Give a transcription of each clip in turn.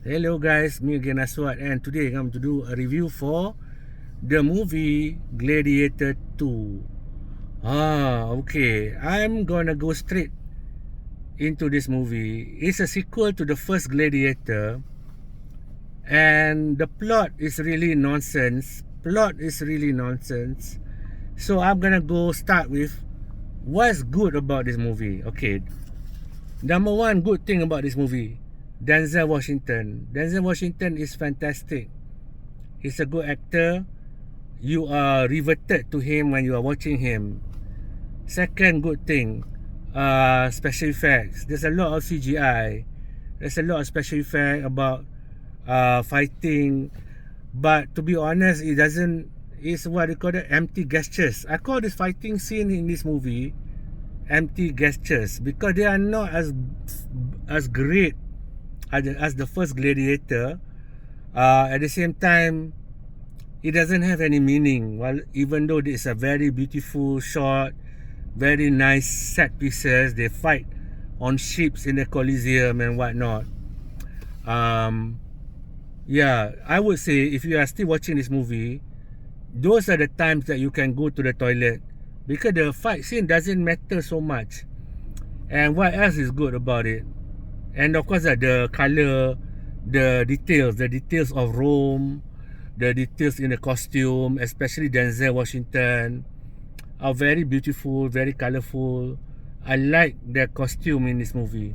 Hello guys, me again Aswad, and today I'm going to do a review for the movie Gladiator 2. Okay. I'm gonna go straight into this movie. It's a sequel to the first Gladiator, and the plot is really nonsense. So I'm gonna go start with what's good about this movie. Okay. Number one good thing about this movie, Denzel Washington. Denzel Washington is fantastic. He's a good actor. You are riveted to him when you are watching him. Second good thing, special effects. There's a lot of CGI. There's a lot of special effect about fighting. But to be honest, it doesn't. It's what they call it, empty gestures. I call this fighting scene in this movie empty gestures because they are not as great as the first Gladiator. At the same time, it doesn't have any meaning. Well, even though it's a very beautiful shot, very nice set pieces, they fight on ships in the Colosseum and whatnot. Yeah, I would say if you are still watching this movie, those are the times that you can go to the toilet because the fight scene doesn't matter so much. And what else is good about it? And of course, the color, the details of Rome, the details in the costume, especially Denzel Washington, are very beautiful, very colorful. I like the costume in this movie.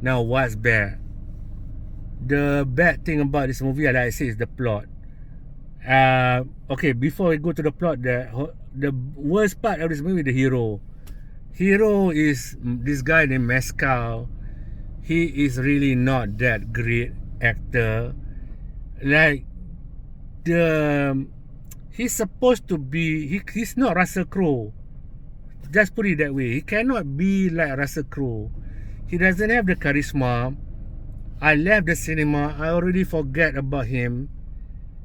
Now, what's bad? The bad thing about this movie, like I say, is the plot. Okay, before we go to the plot, the worst part of this movie, the hero. Hero is this guy named Mescal. He is really not that great actor. Like he's supposed to be. He's not Russell Crowe. Just put it that way. He cannot be like Russell Crowe. He doesn't have the charisma. I left the cinema. I already forget about him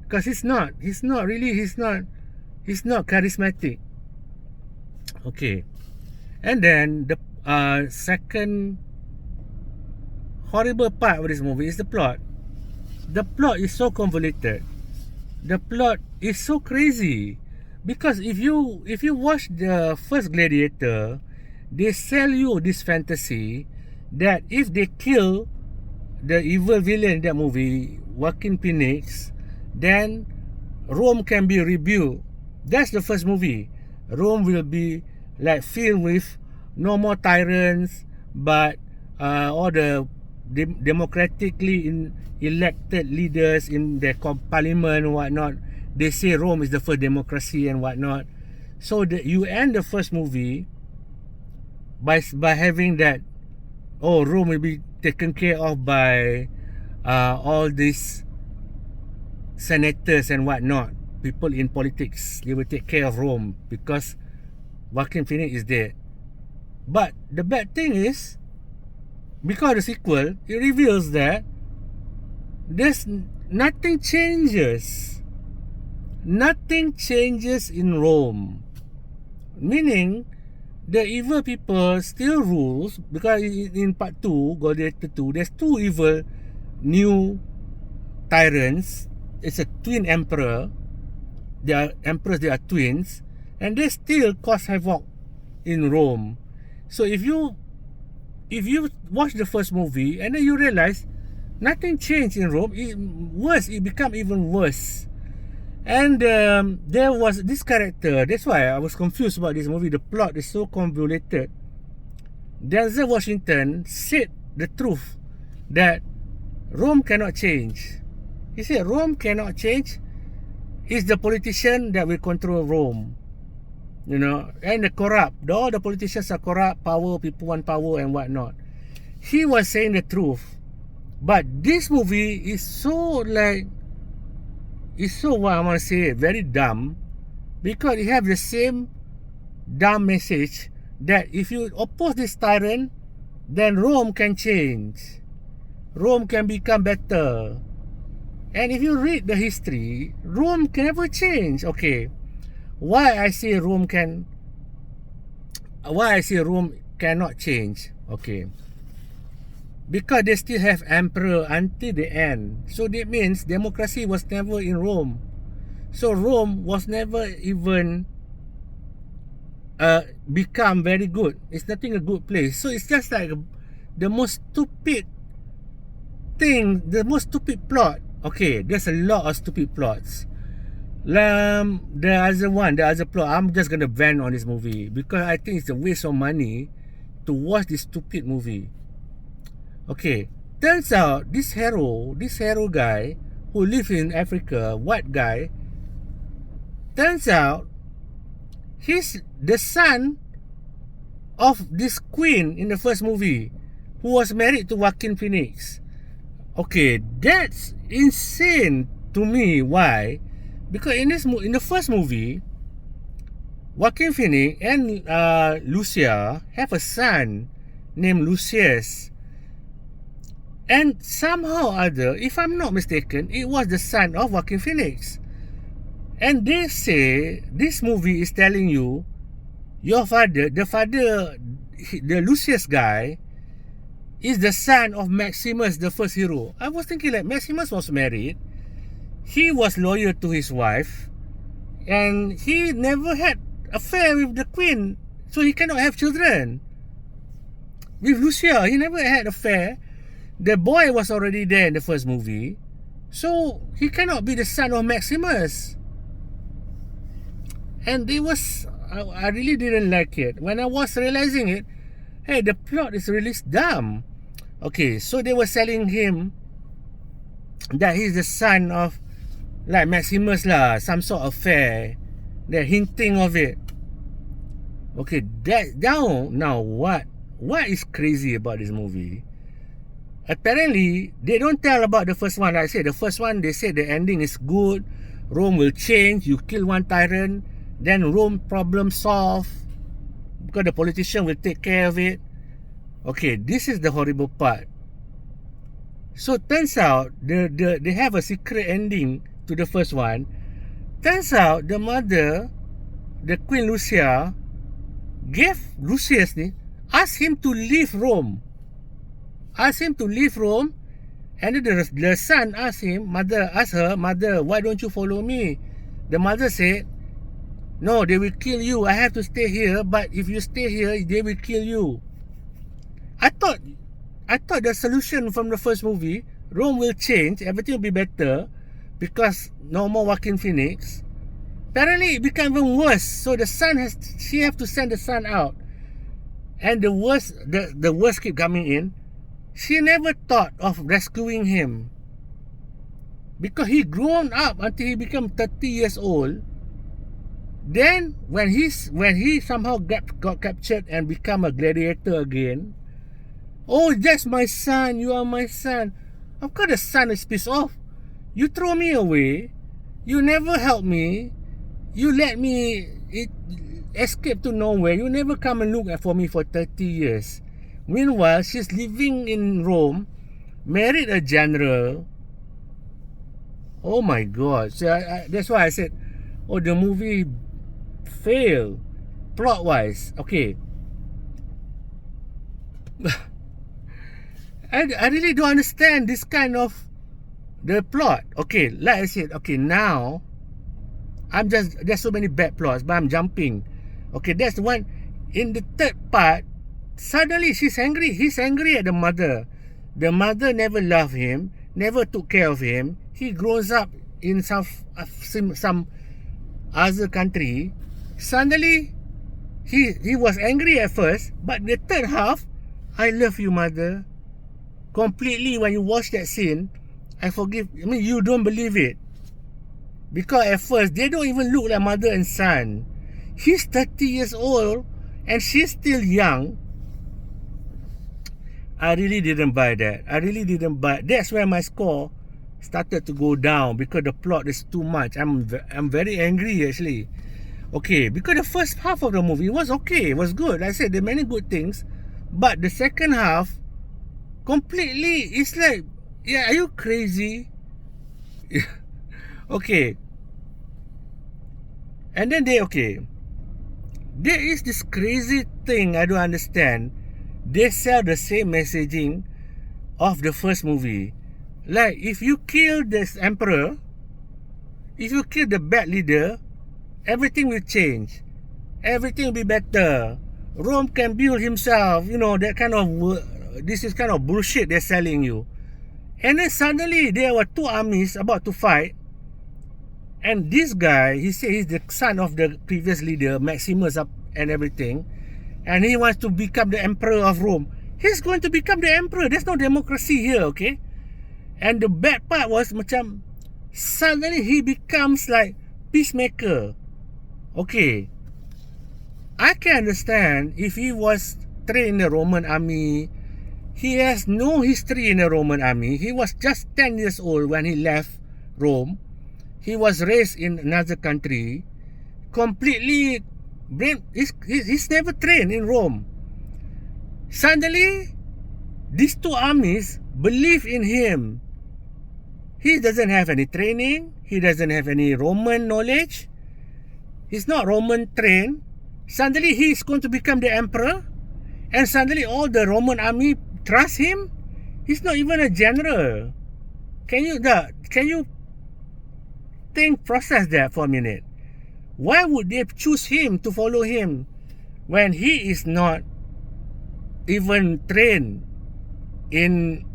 because he's not charismatic. Okay. And then the second horrible part of this movie is the plot. The plot is so convoluted. The plot is so crazy because if you watch the first Gladiator, they sell you this fantasy that if they kill the evil villain in that movie, Joaquin Phoenix, then Rome can be rebuilt. That's the first movie. Rome will be like filled with no more tyrants, but all the democratically elected leaders in their parliament and whatnot. They say Rome is the first democracy and whatnot. So you end the first movie by having that, oh, Rome will be taken care of by all these senators and whatnot, people in politics. They will take care of Rome because Joaquin Phoenix is there. But the bad thing is, because the sequel, it reveals that there's nothing changes. Nothing changes in Rome. Meaning, the evil people still rules because in part 2, Gladiator 2, there's two evil new tyrants. It's a twin emperor. They are emperors, they are twins, and they still cause havoc in Rome. So if you watch the first movie and then you realize nothing changed in Rome, it become even worse. And there was this character. That's why I was confused about this movie. The plot is so convoluted. Denzel Washington said the truth that Rome cannot change. He said Rome cannot change. It's the politician that will control Rome. You know, and the corrupt. All the politicians are corrupt, power, people want power and whatnot. He was saying the truth. But this movie is so what I want to say, very dumb, because it have the same dumb message that if you oppose this tyrant, then Rome can change. Rome can become better. And if you read the history, Rome can never change. Okay, why I say Rome cannot change? Okay, because they still have emperor until the end. So that means democracy was never in Rome. So Rome was never even become very good. It's nothing a good place. So it's just like the most stupid thing, the most stupid plot. Okay, there's a lot of stupid plots. The other plot, I'm just gonna ban on this movie because I think it's a waste of money to watch this stupid movie. Okay, turns out this hero guy who lives in Africa, white guy, turns out he's the son of this queen in the first movie who was married to Joaquin Phoenix. Okay, that's insane to me. Why? Because in the first movie, Joaquin Phoenix and Lucia have a son named Lucius. And somehow or other, if I'm not mistaken, it was the son of Joaquin Phoenix. And they say this movie is telling you your father, the Lucius guy, is the son of Maximus, the first hero. I was thinking like Maximus was married. He was loyal to his wife. And he never had affair with the queen. So he cannot have children. With Lucia, he never had affair. The boy was already there in the first movie. So he cannot be the son of Maximus. And I really didn't like it. When I was realizing it, hey, the plot is really dumb. Okay, so they were selling him that he's the son of like Maximus lah, some sort of affair. They're hinting of it. Okay, that now what is crazy about this movie? Apparently, they don't tell about the first one. Like I said, the first one, they said the ending is good. Rome will change. You kill one tyrant, then Rome problem solved because the politician will take care of it. Okay, this is the horrible part. So turns out they have a secret ending to the first one. Turns out the mother, the Queen Lucia, gave Lucius asked him to leave Rome. Asked him to leave Rome, and the son asked her, mother, why don't you follow me? The mother said, no, they will kill you. I have to stay here, but if you stay here, they will kill you. I thought the solution from the first movie, Rome will change, everything will be better because no more Joaquin Phoenix. Apparently it became even worse. So she have to send the son out. And the worst keep coming in. She never thought of rescuing him. Because he grown up until he became 30 years old. Then when he somehow got captured and become a gladiator again, oh, that's my son, you are my son. Of course the son is pissed off. You throw me away. You never help me. You let me escape to nowhere. You never come and look for me for 30 years. Meanwhile, she's living in Rome, married a general. Oh my God. So that's why I said, oh, the movie failed plot-wise. Okay. I really don't understand this kind of the plot. Okay, like I said, okay, now there's so many bad plots, but I'm jumping. Okay, that's the one. In the third part, suddenly he's angry at the mother. The mother never loved him, never took care of him. He grows up in some other country. Suddenly he was angry at first, but the third half, I love you, mother. Completely, when you watch that scene, you don't believe it. Because at first, they don't even look like mother and son. He's 30 years old and she's still young. I really didn't buy that. That's where my score started to go down because the plot is too much. I'm very angry actually. Okay, because the first half of the movie was okay, it was good. Like I said, there are many good things. But the second half, completely, it's like, yeah, are you crazy? Okay. And then there is this crazy thing I don't understand. They sell the same messaging of the first movie. Like, if you kill this emperor, if you kill the bad leader, everything will change. Everything will be better. Rome can build himself, you know, that kind of, this is kind of bullshit they're selling you. And then suddenly there were two armies about to fight. And this guy, he said he's the son of the previous leader, Maximus and everything. And he wants to become the emperor of Rome. He's going to become the emperor. There's no democracy here, okay? And the bad part was macam, suddenly he becomes like peacemaker. Okay, I can understand if he was trained in the Roman army. He has no history in the Roman army. He was just 10 years old when he left Rome. He was raised in another country. Completely brain. He's never trained in Rome. Suddenly, these two armies believe in him. He doesn't have any training. He doesn't have any Roman knowledge. He's not Roman trained. Suddenly he's going to become the emperor. And suddenly all the Roman army trust him. He's not even a general. Can you process that for a minute? Why would they choose him to follow him when he is not even trained in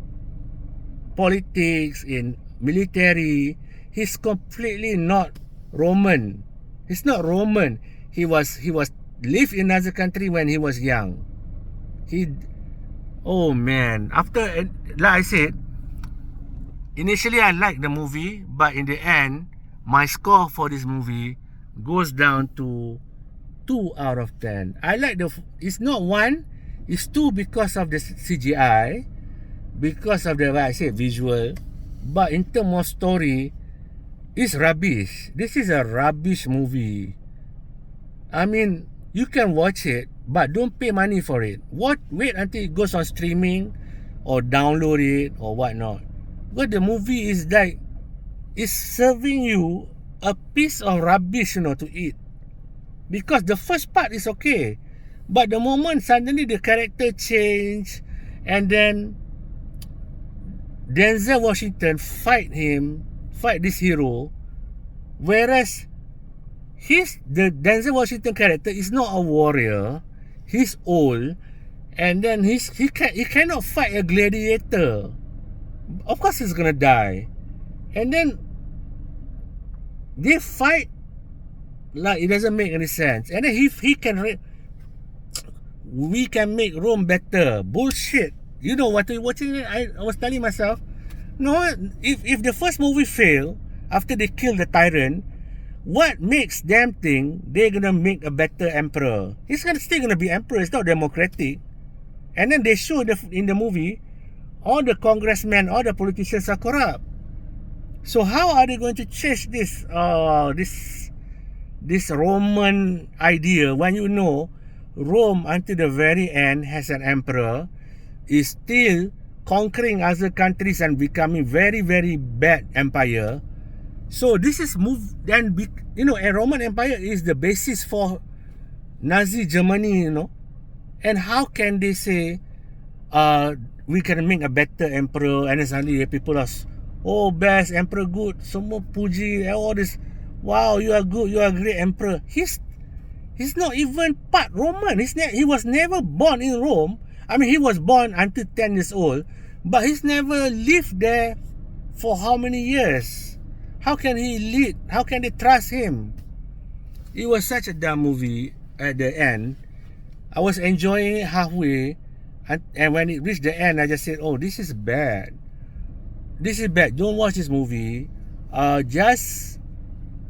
politics, in military? He's completely not Roman. He's not Roman. He was lived in another country when he was young. Oh man, after, like I said, initially I liked the movie, but in the end, my score for this movie goes down to 2 out of 10. I like it's not 1, it's 2 because of the CGI, because of the, like I said, visual, but in terms of story, it's rubbish. This is a rubbish movie. I mean, you can watch it, but don't pay money for it. Wait until it goes on streaming or download it or whatnot. But the movie is like, it's serving you a piece of rubbish, you know, to eat. Because the first part is okay, but the moment suddenly the character change, and then Denzel Washington fight this hero, whereas the Denzel Washington character is not a warrior. He's old, and then he cannot fight a gladiator. Of course he's gonna die. And then they fight like it doesn't make any sense. And then we can make Rome better. Bullshit. You know what, watching it, I was telling myself, no, if the first movie failed after they kill the tyrant, what makes them think they're gonna make a better emperor? He's still gonna be emperor. It's not democratic. And then they show in the movie, all the congressmen, all the politicians are corrupt. So how are they going to change this Roman idea when you know Rome until the very end has an emperor, is still conquering other countries and becoming very, very bad empire? So this is a Roman Empire is the basis for Nazi Germany, you know. And how can they say we can make a better emperor, and then suddenly people are, oh, best emperor, good, semua puji, all this, wow, you are good, you are a great emperor. He's not even part Roman. He was never born in Rome. I mean, he was born until 10 years old, but he's never lived there for how many years? How can he lead? How can they trust him? It was such a dumb movie at the end. I was enjoying it halfway, and when it reached the end, I just said, oh, this is bad. This is bad. Don't watch this movie. Just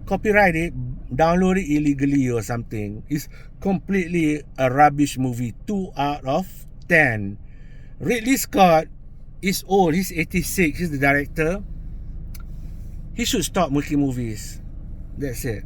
copyright it, download it illegally or something. It's completely a rubbish movie. 2 out of 10. Ridley Scott is old. He's 86. He's the director. He should stop making movies. That's it.